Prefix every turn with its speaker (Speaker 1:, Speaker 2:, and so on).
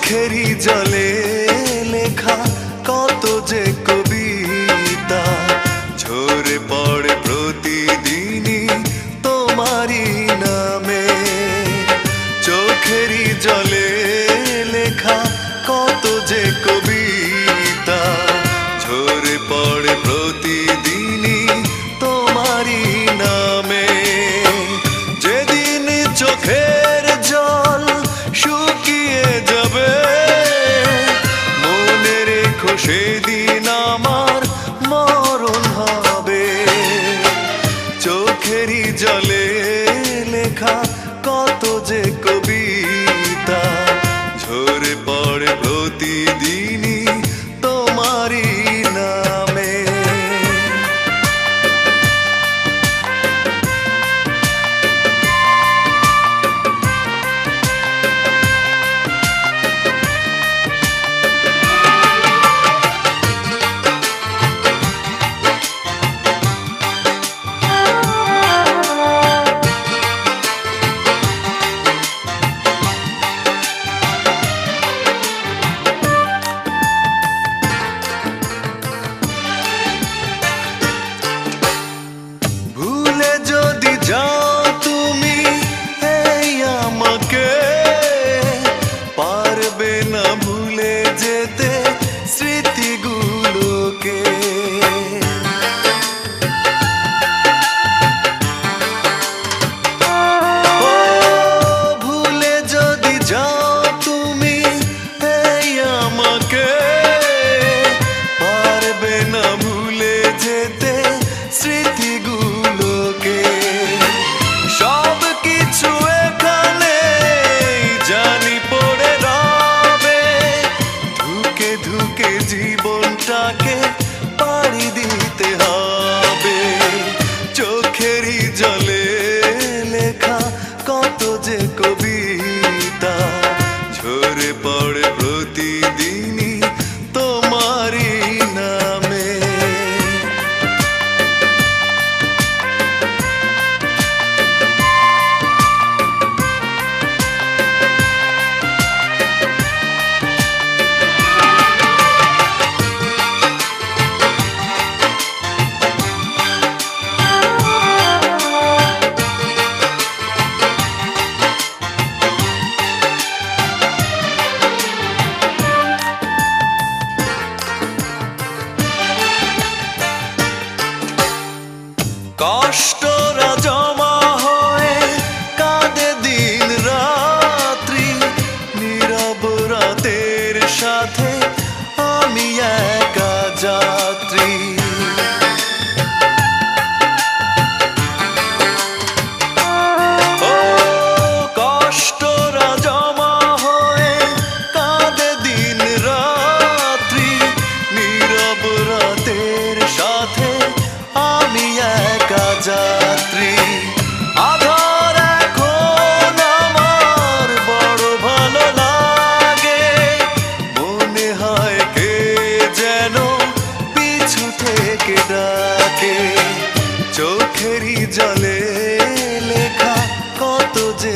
Speaker 1: চোখেরই জলে লেখা কত যে কবিতা ঝরে পড়ে প্রতিদিনই তোমারই নামে। চোখেরই জলে লেখা কত যে কবিতা ঝরে পড়ে প্রতিদিনই তোমারই নামে। যেদিন চোখের জল শুকিয়ে যাবে মনে রেখো সেদিন আমার মরণ হবে। চোখেরই জলে লেখা কত যে কবিতা ঝরে পড়ে প্রতিদিনই তোমারই নামে। যাও তুমি এই আমাকে পারবে না ভুলে যেতে স্মৃতিগুলোকে। ভুলে যদি যাও তুমি এই আমাকে পারবে না ভুলে যেতে স্মৃতিগুলোকে। সব কিছু এখানে জানি পড়ে রবে ধুকে ধুকে জীবনটাকে পাড়ি দিতে হবে। চোখেরই জলে লেখা কত যে কবিতা ঝরে পড়ে প্রতিদিনই তোমারই নামে। কষ্টরা জমা হয়ে কাঁদে দিন রাত্রি নীরব রাতের সাথে আমি একা যাত্রী। কষ্টরা জমা হয়ে কাঁদে দিন রাত্রি নীরব রাতের সাথে আমি একা যাত্রী। আধার এখন আমার বড় ভালো লাগে মনে হয় কে যেন পিছু থেকে ডাকে। চোখেরই জলে লেখা কত যে